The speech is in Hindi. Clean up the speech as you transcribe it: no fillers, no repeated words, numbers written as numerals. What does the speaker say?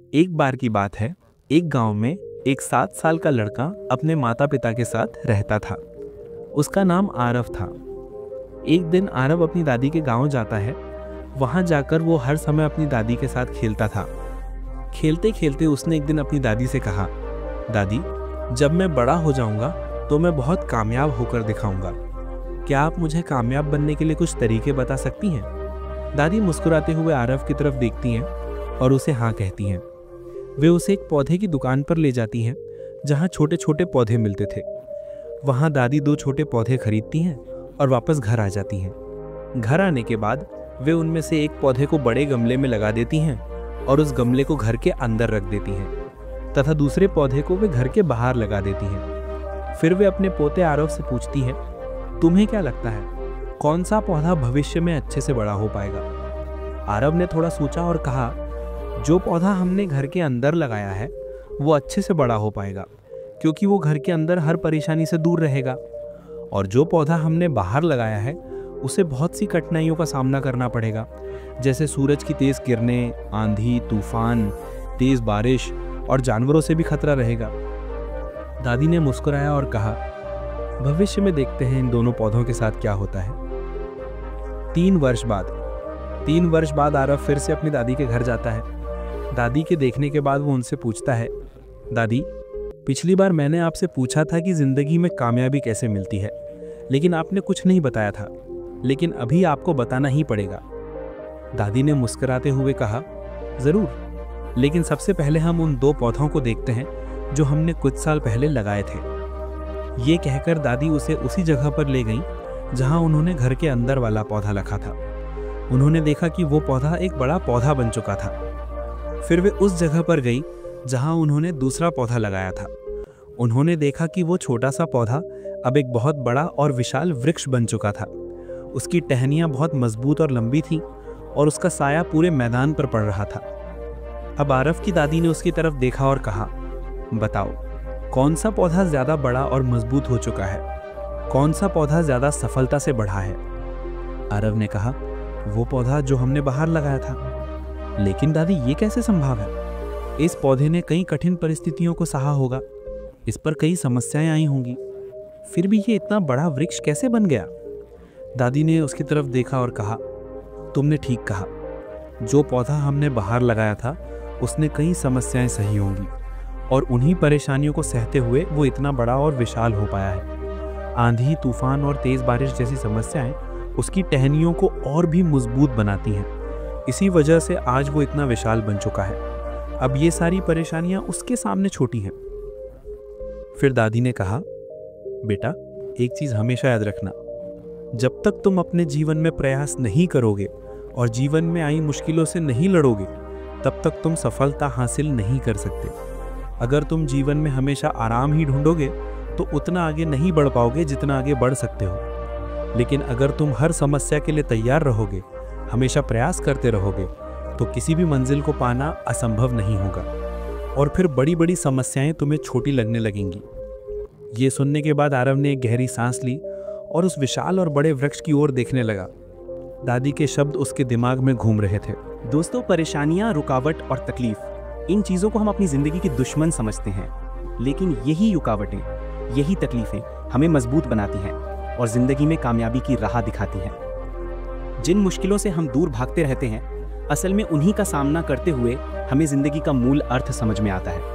एक बार की बात है। एक गांव में एक 7 साल का लड़का अपने माता पिता के साथ रहता था। उसका नाम आरव था। एक दिन आरव अपनी दादी के गांव जाता है। वहां जाकर वो हर समय अपनी दादी के साथ खेलता था। खेलते खेलते उसने एक दिन अपनी दादी से कहा, दादी, जब मैं बड़ा हो जाऊंगा तो मैं बहुत कामयाब होकर दिखाऊंगा। क्या आप मुझे कामयाब बनने के लिए कुछ तरीके बता सकती हैं? दादी मुस्कुराते हुए आरव की तरफ देखती हैं और उसे हाँ कहती हैं। वे उसे एक पौधे की दुकान पर ले जाती हैं जहाँ छोटे छोटे पौधे मिलते थे। वहाँ दादी 2 छोटे पौधे खरीदती हैं और वापस घर आ जाती हैं। घर आने के बाद वे उनमें से एक पौधे को बड़े गमले में लगा देती हैं और उस गमले को घर के अंदर रख देती हैं तथा दूसरे पौधे को वे घर के बाहर लगा देती हैं। फिर वे अपने पोते आरव से पूछती हैं, तुम्हें क्या लगता है कौन सा पौधा भविष्य में अच्छे से बड़ा हो पाएगा? आरव ने थोड़ा सोचा और कहा, जो पौधा हमने घर के अंदर लगाया है वो अच्छे से बड़ा हो पाएगा, क्योंकि वो घर के अंदर हर परेशानी से दूर रहेगा। और जो पौधा हमने बाहर लगाया है उसे बहुत सी कठिनाइयों का सामना करना पड़ेगा, जैसे सूरज की तेज किरणें, आंधी, तूफान, तेज बारिश और जानवरों से भी खतरा रहेगा। दादी ने मुस्कुराया और कहा, भविष्य में देखते हैं इन दोनों पौधों के साथ क्या होता है। 3 वर्ष बाद आरव फिर से अपनी दादी के घर जाता है। दादी के देखने के बाद वो उनसे पूछता है, दादी, पिछली बार मैंने आपसे पूछा था कि जिंदगी में कामयाबी कैसे मिलती है, लेकिन आपने कुछ नहीं बताया था, लेकिन अभी आपको बताना ही पड़ेगा। दादी ने मुस्कुराते हुए कहा, जरूर, लेकिन सबसे पहले हम उन 2 पौधों को देखते हैं जो हमने कुछ साल पहले लगाए थे। ये कहकर दादी उसे उसी जगह पर ले गई जहां उन्होंने घर के अंदर वाला पौधा रखा था। उन्होंने देखा कि वो पौधा एक बड़ा पौधा बन चुका था। फिर वे उस जगह पर गई जहां उन्होंने दूसरा पौधा लगाया था। उन्होंने देखा कि वो छोटा सा पौधा अब एक बहुत बड़ा और विशाल वृक्ष बन चुका था। उसकी टहनियां बहुत मजबूत और लंबी थीं और उसका साया पूरे मैदान पर पड़ रहा था। अब आरव की दादी ने उसकी तरफ देखा और कहा, बताओ, कौन सा पौधा ज्यादा बड़ा और मजबूत हो चुका है? कौन सा पौधा ज्यादा सफलता से बढ़ा है? आरव ने कहा, वो पौधा जो हमने बाहर लगाया था। लेकिन दादी, ये कैसे संभव है? इस पौधे ने कई कठिन परिस्थितियों को सहा होगा, इस पर कई समस्याएं आई होंगी, फिर भी ये इतना बड़ा वृक्ष कैसे बन गया? दादी ने उसकी तरफ देखा और कहा, तुमने ठीक कहा, जो पौधा हमने बाहर लगाया था उसने कई समस्याएं सही होंगी और उन्हीं परेशानियों को सहते हुए वो इतना बड़ा और विशाल हो पाया है। आंधी, तूफान और तेज बारिश जैसी समस्याएं उसकी टहनियों को और भी मजबूत बनाती हैं। इसी वजह से आज वो इतना विशाल बन चुका है। अब ये सारी परेशानियां उसके सामने छोटी हैं। फिर दादी ने कहा, बेटा, एक चीज हमेशा याद रखना, जब तक तुम अपने जीवन में प्रयास नहीं करोगे और जीवन में आई मुश्किलों से नहीं लड़ोगे, तब तक तुम सफलता हासिल नहीं कर सकते। अगर तुम जीवन में हमेशा आराम ही ढूंढोगे तो उतना आगे नहीं बढ़ पाओगे जितना आगे बढ़ सकते हो। लेकिन अगर तुम हर समस्या के लिए तैयार रहोगे, हमेशा प्रयास करते रहोगे, तो किसी भी मंजिल को पाना असंभव नहीं होगा और फिर बड़ी बड़ी समस्याएं तुम्हें छोटी लगने लगेंगी। ये सुनने के बाद आरव ने एक गहरी सांस ली और उस विशाल और बड़े वृक्ष की ओर देखने लगा। दादी के शब्द उसके दिमाग में घूम रहे थे। दोस्तों, परेशानियां, रुकावट और तकलीफ, इन चीज़ों को हम अपनी ज़िंदगी के दुश्मन समझते हैं, लेकिन यही रुकावटें, यही तकलीफें हमें मजबूत बनाती हैं और ज़िंदगी में कामयाबी की राह दिखाती हैं। जिन मुश्किलों से हम दूर भागते रहते हैं, असल में उन्हीं का सामना करते हुए हमें ज़िंदगी का मूल अर्थ समझ में आता है।